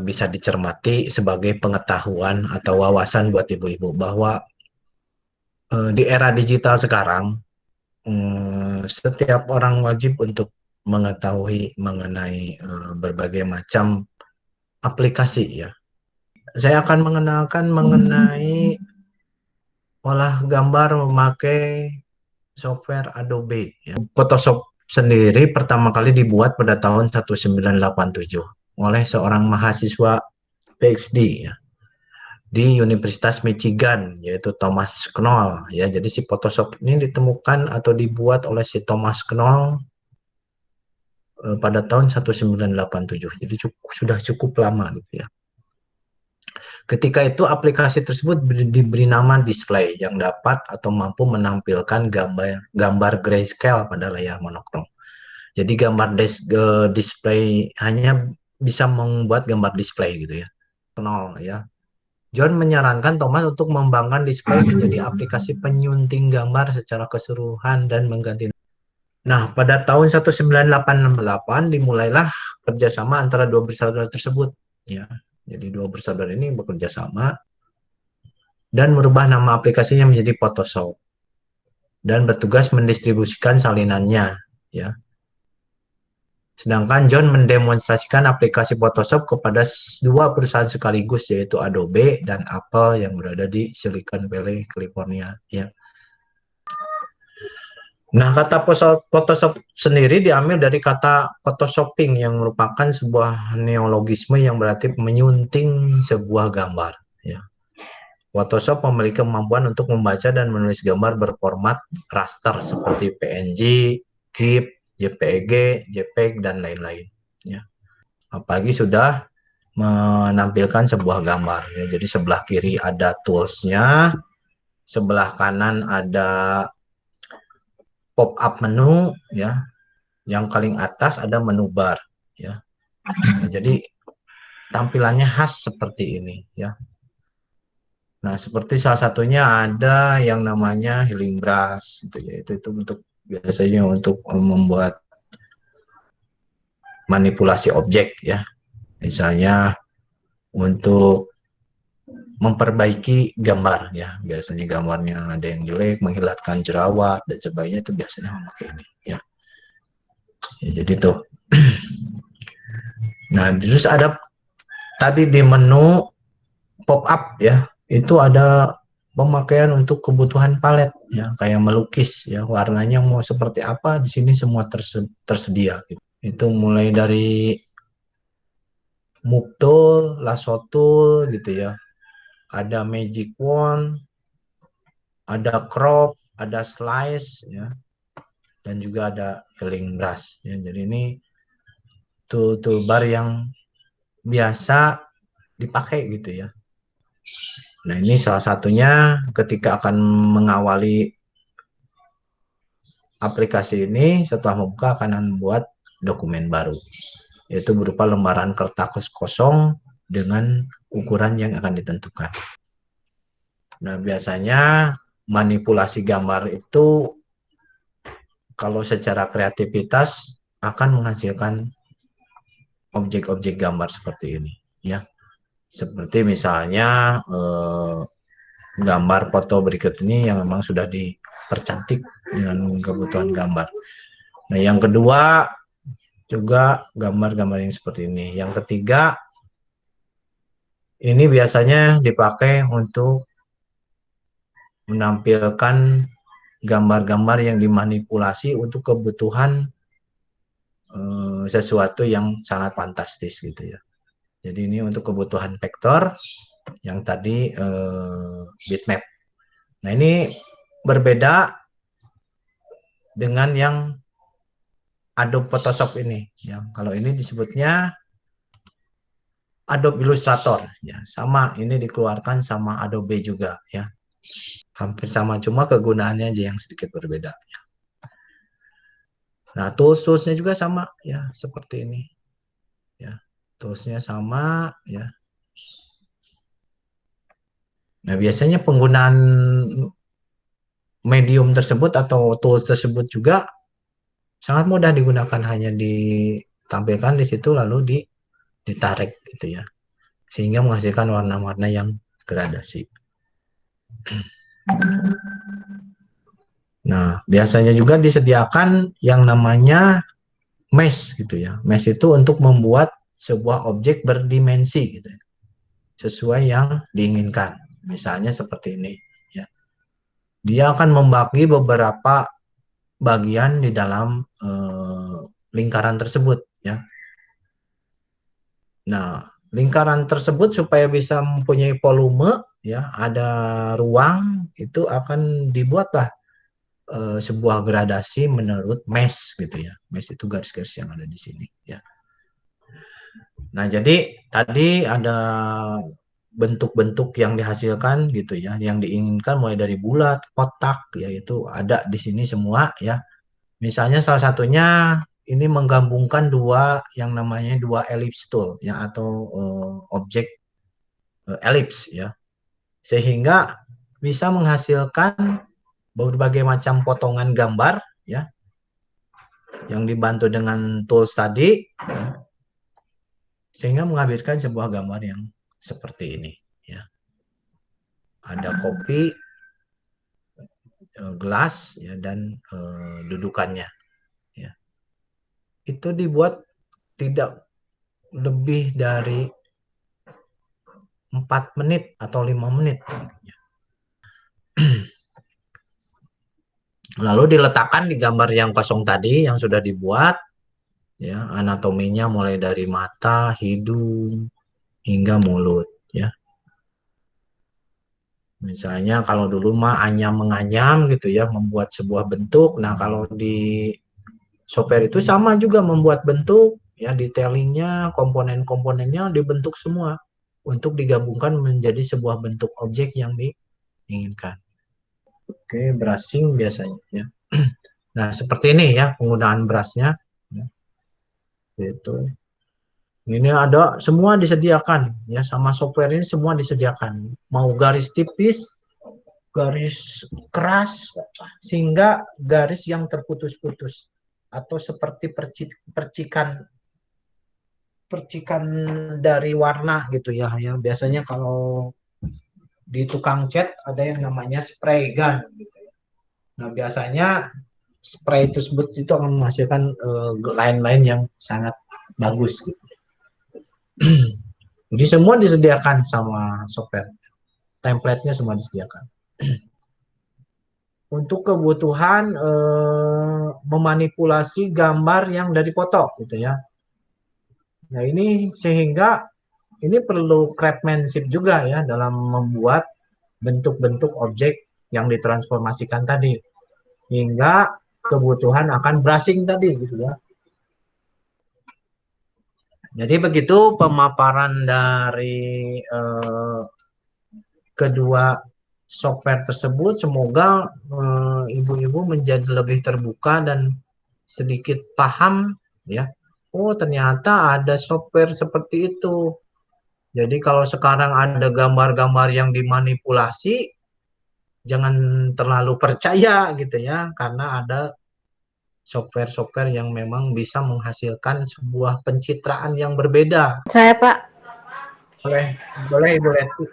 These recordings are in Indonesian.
bisa dicermati sebagai pengetahuan atau wawasan buat ibu-ibu bahwa di era digital sekarang setiap orang wajib untuk mengetahui mengenai berbagai macam aplikasi ya. Saya akan mengenalkan mengenai olah gambar memakai software Adobe ya. Photoshop sendiri pertama kali dibuat pada tahun 1987 oleh seorang mahasiswa PhD ya di Universitas Michigan yaitu Thomas Knoll ya. Jadi si Photoshop ini ditemukan atau dibuat oleh si Thomas Knoll pada tahun 1987. Jadi sudah cukup lama gitu ya. Ketika itu aplikasi tersebut diberi nama display yang dapat atau mampu menampilkan gambar grayscale pada layar monokrom. Jadi gambar display hanya bisa membuat gambar display gitu ya. Nol ya. John menyarankan Thomas untuk mengembangkan display menjadi aplikasi penyunting gambar secara keseluruhan dan mengganti. Nah, pada tahun 1988 dimulailah kerjasama antara dua bersaudara tersebut. Ya, jadi dua bersaudara ini bekerja sama dan merubah nama aplikasinya menjadi Photoshop dan bertugas mendistribusikan salinannya. Ya, sedangkan John mendemonstrasikan aplikasi Photoshop kepada dua perusahaan sekaligus yaitu Adobe dan Apple yang berada di Silicon Valley, California. Ya. Nah, kata Photoshop sendiri diambil dari kata photoshopping yang merupakan sebuah neologisme yang berarti menyunting sebuah gambar. Ya. Photoshop memiliki kemampuan untuk membaca dan menulis gambar berformat raster seperti PNG, GIF, JPEG, JPEG, dan lain-lain. Ya. Apalagi sudah menampilkan sebuah gambar. Ya. Jadi sebelah kiri ada toolsnya, sebelah kanan ada pop-up menu, ya. Yang paling atas ada menu bar, ya. Nah, jadi tampilannya khas seperti ini, ya. Nah, seperti salah satunya ada yang namanya healing brush, gitu ya. Itu untuk biasanya untuk membuat manipulasi objek, ya. Misalnya untuk memperbaiki gambar, ya. Biasanya gambarnya ada yang jelek, menghilangkan jerawat dan sebagainya itu biasanya memakai ini, ya. Ya, jadi tuh. Nah, terus ada tadi di menu pop up ya, itu ada pemakaian untuk kebutuhan palet ya, kayak melukis ya, warnanya mau seperti apa di sini semua tersedia gitu. Itu mulai dari move tool, lasso tool gitu ya. Ada magic wand, ada crop, ada slice ya, dan juga ada filling brush ya. Jadi ini toolbar yang biasa dipakai gitu ya. Nah, ini salah satunya ketika akan mengawali aplikasi ini, setelah membuka akan membuat dokumen baru, yaitu berupa lembaran kertas kosong dengan ukuran yang akan ditentukan. Nah, biasanya manipulasi gambar itu kalau secara kreativitas akan menghasilkan objek-objek gambar seperti ini, ya. Seperti misalnya gambar foto berikut ini yang memang sudah dipercantik dengan kebutuhan gambar. Nah, yang kedua juga gambar-gambar yang seperti ini. Yang ketiga, ini biasanya dipakai untuk menampilkan gambar-gambar yang dimanipulasi untuk kebutuhan sesuatu yang sangat fantastis gitu ya. Jadi ini untuk kebutuhan vektor yang tadi bitmap. Nah, ini berbeda dengan yang Adobe Photoshop ini. Ya, kalau ini disebutnya Adobe Illustrator. Ya, sama ini dikeluarkan sama Adobe juga. Ya, hampir sama, cuma kegunaannya aja yang sedikit berbeda. Ya. Nah, tools-toolsnya juga sama. Ya, seperti ini. Ya, toolsnya sama. Ya. Nah, biasanya penggunaan medium tersebut atau tools tersebut juga sangat mudah digunakan, hanya ditampilkan di situ lalu ditarik gitu ya, sehingga menghasilkan warna-warna yang gradasi. Nah, biasanya juga disediakan yang namanya mesh gitu ya. Mesh itu untuk membuat sebuah objek berdimensi gitu ya, sesuai yang diinginkan. Misalnya seperti ini ya. Dia akan membagi beberapa bagian di dalam lingkaran tersebut ya. Nah, lingkaran tersebut supaya bisa mempunyai volume ya, ada ruang, itu akan dibuatlah sebuah gradasi menurut mesh gitu ya. Mesh itu garis-garis yang ada di sini ya. Nah, jadi tadi ada bentuk-bentuk yang dihasilkan gitu ya, yang diinginkan mulai dari bulat, kotak, yaitu ada di sini semua ya. Misalnya salah satunya ini menggabungkan dua yang namanya dua ellipse tool ya, atau objek elips ya, sehingga bisa menghasilkan berbagai macam potongan gambar ya, yang dibantu dengan tools tadi ya, sehingga menghasilkan sebuah gambar yang seperti ini ya. Ada kopi, gelas ya, dan dudukannya ya. Itu dibuat tidak lebih dari 4 menit atau 5 menit. Lalu diletakkan di gambar yang kosong tadi yang sudah dibuat ya, anatominya mulai dari mata, hidung hingga mulut ya. Misalnya kalau dulu mah anyam menganyam gitu ya, membuat sebuah bentuk. Nah, kalau di software itu sama juga, membuat bentuk ya, detailingnya, komponen-komponennya dibentuk semua untuk digabungkan menjadi sebuah bentuk objek yang diinginkan. Oke, brushing biasanya ya. Nah, seperti ini ya penggunaan brushnya. Itu. Ini ada semua disediakan ya, sama software ini semua disediakan. Mau garis tipis, garis keras, sehingga garis yang terputus-putus atau seperti percikan percikan dari warna gitu ya. Ya biasanya kalau di tukang cat ada yang namanya spray gun gitu ya. Nah, biasanya spray tersebut itu akan menghasilkan line-line yang sangat bagus gitu. Jadi semua disediakan sama software. Template-nya semua disediakan. Untuk kebutuhan memanipulasi gambar yang dari foto gitu ya. Nah, ini sehingga ini perlu craftsmanship juga ya dalam membuat bentuk-bentuk objek yang ditransformasikan tadi, hingga kebutuhan akan brushing tadi gitu ya. Jadi begitu pemaparan dari kedua software tersebut. Semoga ibu-ibu menjadi lebih terbuka dan sedikit paham ya. Oh, ternyata ada software seperti itu. Jadi kalau sekarang ada gambar-gambar yang dimanipulasi, jangan terlalu percaya gitu ya, karena ada software-software yang memang bisa menghasilkan sebuah pencitraan yang berbeda. Saya Pak. Boleh, boleh Ibu Leti.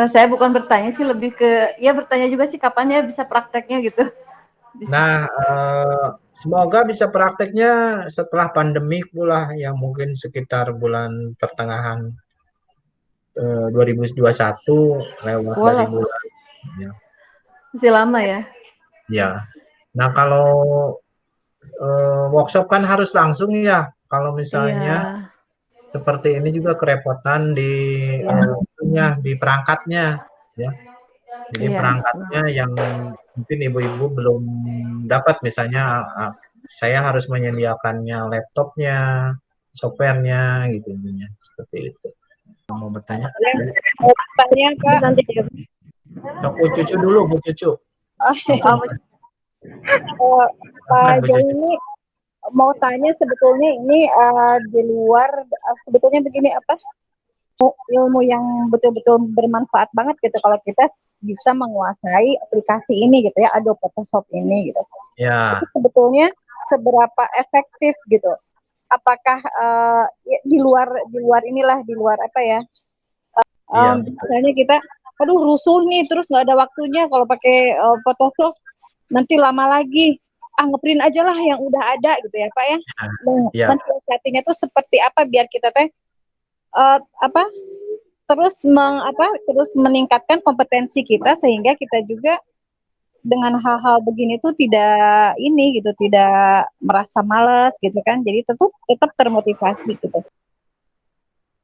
Saya bukan bertanya sih, lebih ke ya bertanya juga sih kapan ya bisa prakteknya gitu. Bisa. Nah, semoga bisa prakteknya setelah pandemi pula ya, mungkin sekitar bulan pertengahan 2021 lewat dari Walah, bulan ya. masih lama ya. Ya. Nah, kalau workshop kan harus langsung ya. Kalau Iya. misalnya seperti ini juga kerepotan di Iya. di perangkatnya ya. Jadi Iya. perangkatnya yang mungkin ibu-ibu belum dapat, misalnya saya harus menyediakannya laptopnya, softwarenya gitu intinya seperti itu. Mau bertanya? Mau tanya Kak. Bu Cucu dulu, Bu Cucu. Pak Jong ini mau tanya sebetulnya ini di luar sebetulnya begini apa ilmu yang betul-betul bermanfaat banget gitu kalau kita bisa menguasai aplikasi ini gitu ya, Adobe Photoshop ini gitu. Ya. Itu sebetulnya seberapa efektif gitu apakah di luar inilah, di luar apa ya, Iya. misalnya kita aduh rusuh nih terus nggak ada waktunya kalau pakai Photoshop, nanti lama lagi ngeprint aja lah yang udah ada gitu ya Pak ya. Nah, Iya. mensiasatinya tuh seperti apa biar kita teh terus meningkatkan kompetensi kita sehingga kita juga dengan hal-hal begini tuh tidak ini gitu, tidak merasa malas gitu kan, jadi tetap termotivasi gitu.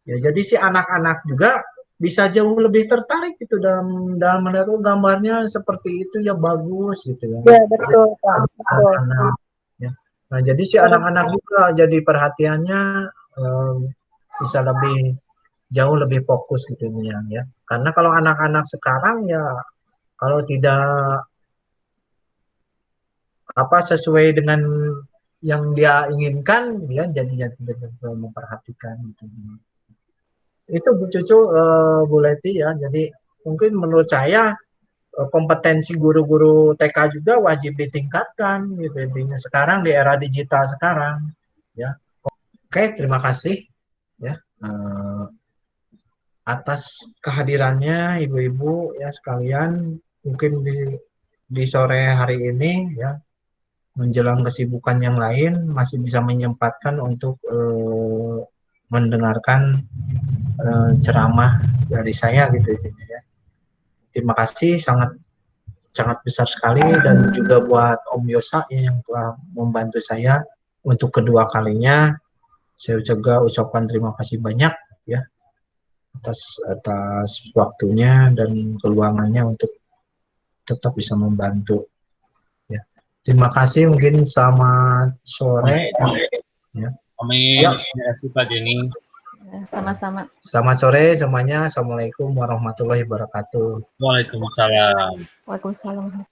Ya, jadi si anak-anak juga bisa jauh lebih tertarik gitu dalam melihat gambarnya seperti itu ya bagus gitu ya. Ya betul Pak, betul. Anak-anak, ya. Nah, jadi si anak-anak juga jadi perhatiannya bisa jauh lebih fokus gitu ya. Karena kalau anak-anak sekarang ya kalau tidak sesuai dengan yang dia inginkan, dia jadi tidak memperhatikan gitu. Itu Bu Cucu, Bu Leti ya. Jadi mungkin menurut saya kompetensi guru-guru TK juga wajib ditingkatkan gitu intinya sekarang di era digital sekarang ya. Oke, terima kasih ya atas kehadirannya ibu-ibu ya sekalian mungkin di sore hari ini ya menjelang kesibukan yang lain masih bisa menyempatkan untuk mendengarkan ceramah dari saya gitu ya. Terima kasih sangat besar sekali dan juga buat Om Yosa yang telah membantu saya untuk kedua kalinya. Saya juga ucapkan terima kasih banyak ya atas waktunya dan keluangannya untuk tetap bisa membantu. Ya. Terima kasih, mungkin selamat sore. Ya. Amin. Terima kasih Pak Denny. Sama-sama. Selamat sore semuanya. Assalamualaikum warahmatullahi wabarakatuh. Waalaikumsalam. Waalaikumsalam.